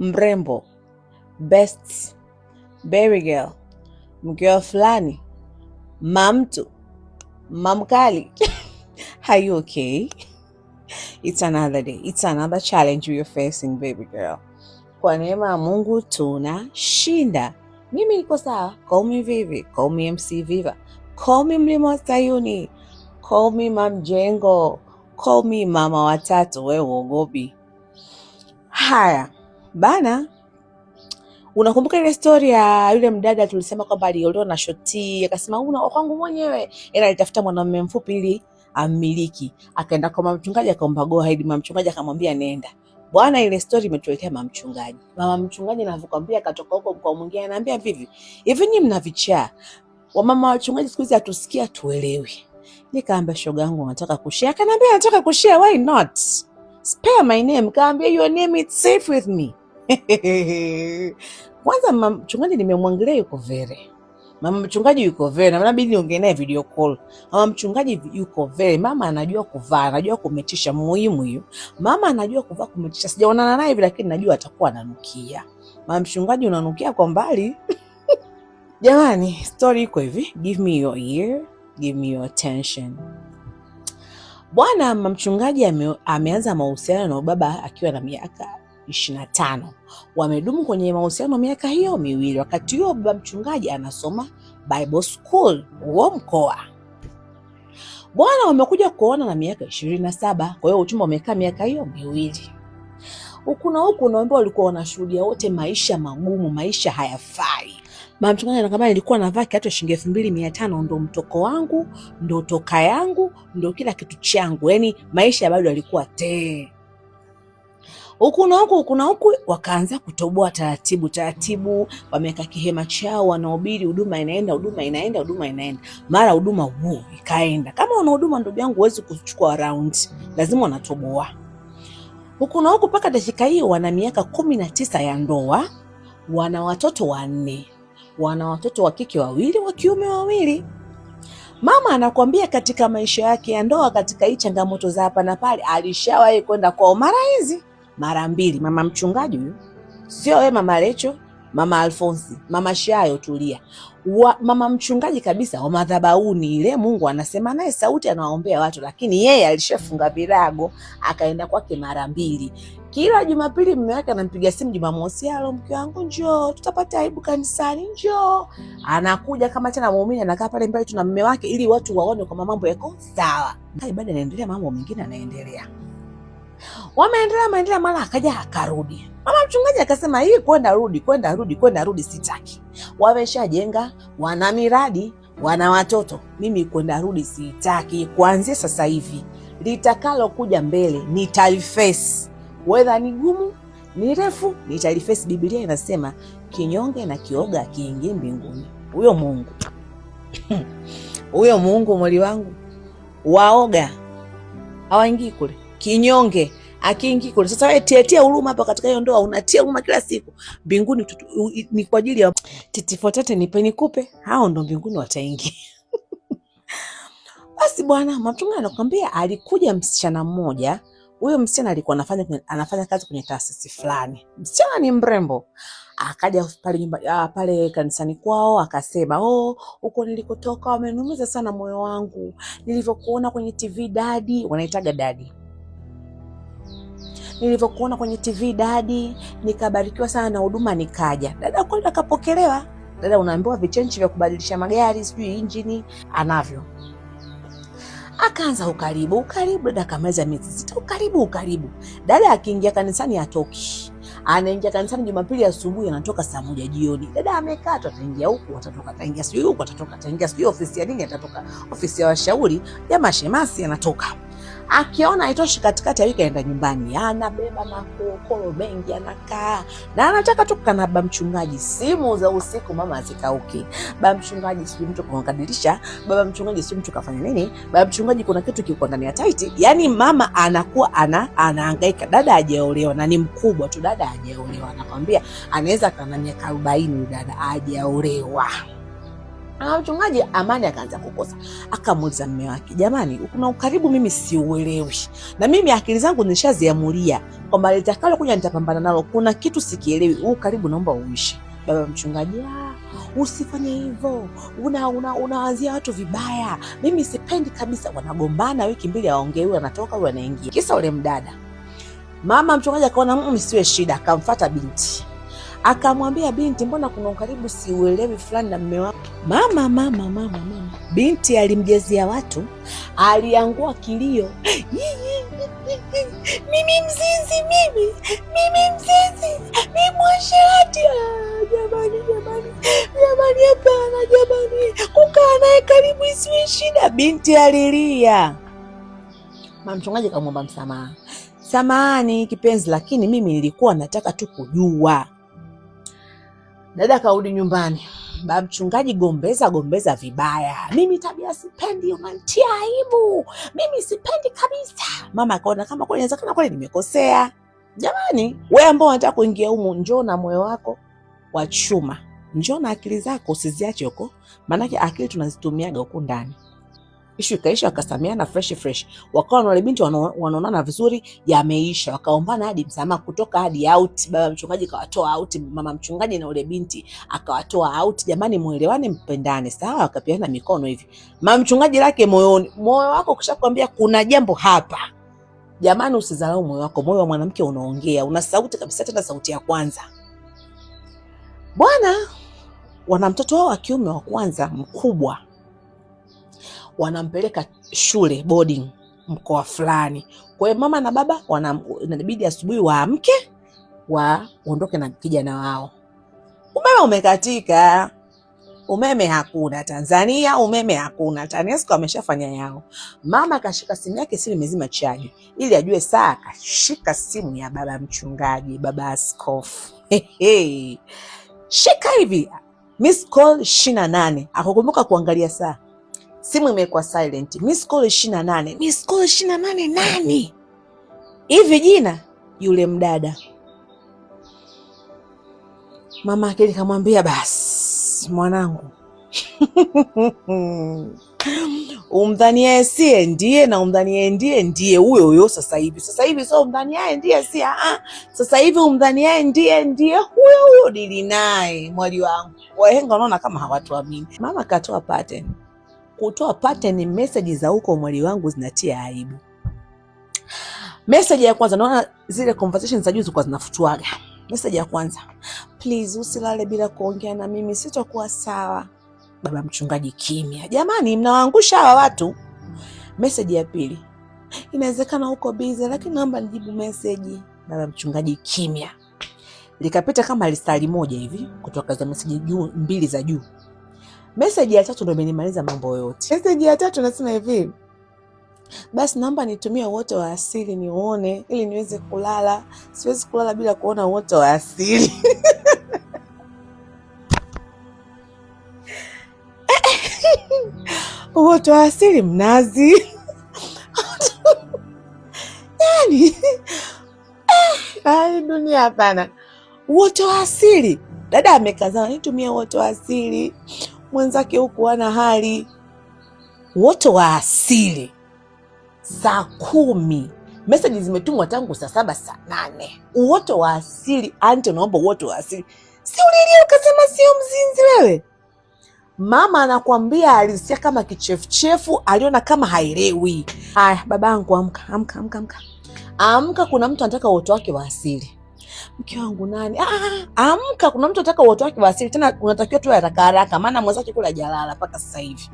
mrembo, best, baby girl, mkeo fulani, mamtu, mamkali. Are you okay? It's another day. It's another challenge you're facing, baby girl. Kwa neema ya Mungu tunashinda. Mimi niko sawa. Call me Vivi. Call me MC Viva. Call me Mlima wa Sayuni. Call me Mam Jengo. Call me mama watatu. Wewe uogopi. Haya. Bana. Unakumbuka ile story ya yule mdada tulisema kwamba aliolewa na shoti, akasema una kwangu mwenyewe. Ila alitafuta mwanamume mfupi ili ammiliki. Akaenda kwa mama mchungaji akaomba go ahead, mama mchungaji akamwambia nenda. Bwana, ile story imetuletea mama mchungaji. Mama mchungaji anavyokuambia akatoka huko kwa mwingine ananiambia hivi nyinyi mnavichaa. Wamama wachungaji siku hizi hatusikia tuelewi. Nikaambia shoga yangu nataka kushare. Akaniambia nataka kushare, why not? Spare my name. Kaambia your name is safe with me. Kwanza mama mchungaji nimemwangalia yuko vere. Mama mchungaji yuko vere, na inabidi niongee naye video call. Mama mchungaji yuko vere, mama anajua kuvaa, anajua kumetisha, muhimu hiyo. Mama anajua kuvaa kumetisha. Sijaonana naye hivi lakini najua atakuwa ananukia. Mama mchungaji unanukia kwa mbali. Jamani, story iko hivi. Give me your ear, give me your attention. Bwana mama mchungaji ameanza mahusiano na baba akiwa na miaka 25. Wamedumu kwenye mahusiano miaka hiyo miwili. Wakati huo baba mchungaji anasoma Bible School huo mkoa. Bwana wamekuja kuona na miaka 27. Kwa hiyo uchumba umekaa miaka hiyo miwili. Huku na huku naomba walikuwa wanashuhudia wote maisha magumu, maisha hayafai. Mama mchungaji anakwambia nilikuwa navaa kiatu shilingi 2500 ndo mtoko wangu, ndo toka yangu, ndo kila kitu changu. Yaani maisha bado yalikuwa huku na huku wakaanza kutoboa taratibu, wameka kihema chao, wanahubiri, huduma inaenda. Mara huduma ikaenda. Kama una huduma ndugu yangu huwezi kuchukua round, lazima wanatoboa. Huku na huku paka dakika hiyo wana miaka 19 ya ndoa, wana watoto 4. Wana watoto wa kike 2, wa kiume 2. Mama anakuambia katika maisha yake ya ndoa, katika hii changamoto za hapa na pale, alishawahi kwenda kwao mara 2. Mama mchungaji huyu sio wewe mama Lecho, mama Alfonsi, mama Shayo tulia. Mama mchungaji kabisa wa madhabahuni ile, Mungu anasema naye, sauti anawaombea watu, lakini yeye alishafunga virago akaenda kwake mara 2. Kila Jumapili mume wake anampiga simu Jumamosi, "Halo mke wangu njoo, tutapata aibu kanisani njoo." Anakuja kama tena muumini, anakaa pale mbele tuna mume wake ili watu waone kama mambo yako sawa. Ibada inaendelea, mambo mengine yanaendelea. Wameendelea mara akaja akarudi. Mama mchungaji akasema hii kwenda rudi sitaki. Wameshajenga, wana miradi, wana watoto. Mimi kwenda rudi sitaki. Kuanzia sasa hivi litakalo kuja mbele nitaliface. Whether ni gumu, ni refu, nitaliface. Biblia inasema kinyonge na kioga kiingie mbinguni. Huyo Mungu. Huyo Mungu mwali wangu. Waoga hawaingii kule. Kinyonge akiingi kule. Sasa wewe tia huruma hapa katika hiyo ndoa, unatia huruma kila siku. Mbinguni ni kwa ajili ya titifotate nipe nikupe, hao ndo mbinguni wataingia. Basi bwana mama mchungaji anakuambia alikuja msichana mmoja. Huyo msichana alikuwa anafanya kazi kwenye taasisi fulani. Msichana ni mrembo. Akaja pale kanisani kwao akasema, huko nilikotoka wamenumiza sana moyo wangu. Nilivyokuona kwenye TV daddy, wanaitaga daddy. Nilivyokuona kwenye TV daddy, nikabarikiwa sana na huduma nikaja. Dada kwenda akapokelewa. Dada unaambiwa vichenchi vya kubadilisha magari, sijui injini anavyo. Akaanza ukaribu, dada kamaliza miezi 6, ukaribu. Dada akiingia kanisani atoki. Anaingia kanisani Jumapili asubuhi, anatoka saa 1 jioni. Dada amekaa tu, ataingia huku, atatoka, ataingia sijui huku, atatoka, ataingia sijui ofisi ya nini, atatoka ofisi ya washauri ya mashemasi, anatoka. Akiona haitoshi katikati ya wiki aenda nyumbani, anabeba makokolo mengi anakaa. Na anataka tu kana baba mchungaji, simu za usiku mama azikauki. Baba mchungaji si mtu kukadirisha, baba mchungaji si mtu kafanya nini, baba mchungaji kuna kitu kiko ndani ya tight. Yaani mama anakuwa anahangaika. Dada hajaolewa na ni mkubwa tu, dada hajaolewa. Anakwambia anaweza kana miaka 40 dada hajaolewa. Mchungaji Amani akaanza kukosa. Akamuuliza mume wake, jamani, kuna ukaribu mimi siuelewi. Na mimi akili zangu nishaziamulia kwamba litakalo kuja nitapambana nalo. Kuna kitu sikielewi. Huu karibu naomba uishi. Baba mchungaji, usifanye hivyo. Unaanzia watu vibaya. Mimi sipendi kabisa. Wanagombana wiki mbili hawaongei, wanatoka wanaingia. Kisa ule mdada. Mama mchungaji akaona siwe shida, akamfuata binti. Akamwambia binti, mbona kuna ukaribu siuelewi fulani na mume wako? Mama. Binti alimjezia watu, aliangua kilio. Mimi mzinzi, mimi mzinzi, mimi mwasherati. Jamani, hapana jamani. Kukaa naye karibu isiwe shida. Binti alilia. Mama mchungaji kamwomba msamaha. Samahani kipenzi, lakini mimi nilikuwa nataka tu kujua. Dada karudi nyumbani. Baba mchungaji gombeza vibaya. Mimi tabia sipendi, unanitia aibu. Mimi sipendi kabisa. Mama akaona kama kweli inawezekana kweli nimekosea. Jamani, wewe ambao unataka kuingia humu, njoo na moyo wako wa chuma. Njoo na akili zako, usiziache huko. Maana akili tunazitumiaga huko ndani. Ishu ikaisha, wakasamiana fresh. Wakawa na wale binti wanaonana vizuri, yameisha. Wakaombana hadi msamaha, kutoka hadi out. Baba mchungaji kawatoa out, mama mchungaji na ule binti akawatoa out. Jamani, muelewane, mpendane. Sawa, wakapiana mikono hivi. Mama mchungaji lake moyoni. Moyo wako ukishakwambia kuna jambo hapa. Jamani, usidharau moyo wako. Moyo wa mwanamke unaongea, una sauti kabisa, tena sauti ya kwanza. Bwana, wana mtoto wao wa kiume wa kwanza mkubwa. Wanampeleka shule boarding mkoa fulani. Kwa hiyo mama na baba inabidi asubuhi waamke waondoke na kijana wao. Umeme umekatika. Umeme hakuna Tanzania, umeme hakuna. TANESCO ameshafanya yao. Mama akashika simu yake, simu imezima chaji. Ili ajue saa, akashika simu ya baba mchungaji, baba askofu. Shika hivi. Miss call 28. Akakumbuka kuangalia saa. Simu imekuwa silent. Miss call 28. Miss call 28 nani? Hivi jina yule mdada. Mama akili kamwambia, basi mwanangu. Umdhanie sie ndiye na umdhanie ndiye huyo sasa hivi. Sasa hivi sio umdhanie ndiye si sasa hivi umdhanie ndiye huyo dili naye mwali wangu. Wahenga wanaona kama hawatuamini. Mama katoa pattern. Kutoa pattern message za huko mwali wangu zinatia aibu. Message ya kwanza, naona zile conversations za juzi kwa zinafutuaga. Message ya kwanza, please usilale bila kuongea na mimi, sitakuwa sawa. Baba mchungaji kimya. Jamani, mnawaangusha hawa watu. Message ya pili, inawezekana uko busy lakini naomba nijibu message. Baba mchungaji kimya. Likapita kama lisali moja hivi kutoka za message mbili za juu. Message ya tatu ndio imenimaliza mambo yote. Message ya tatu nasema hivi, basi naomba nitumie uoto wa asili niuone ili niweze kulala. Siwezi kulala bila kuona uoto wa asili. Uoto wa asili mnazi. Yaani dunia hapana. Uoto wa asili. Dada amekazana, nitumie uoto wa asili. Mwenzake huku ana hali. Uoto wa asili. Saa 10. Message zimetumwa tangu saa 7 saa 8. Uoto wa asili. Auntie, naomba uoto wa asili. Si ulilia ukasema sio mzinzi wewe? Mama anakuambia alisikia kama kichefuchefu, aliona kama haielewi. Haya babangu, amka, kuna mtu anataka uoto wake wa asili. Mke wangu nani? Amka, kuna mtu anataka uoto wake wa asili. Tena unatakiwa tu haraka maana mwenzake kula jalala mpaka sasa hivi.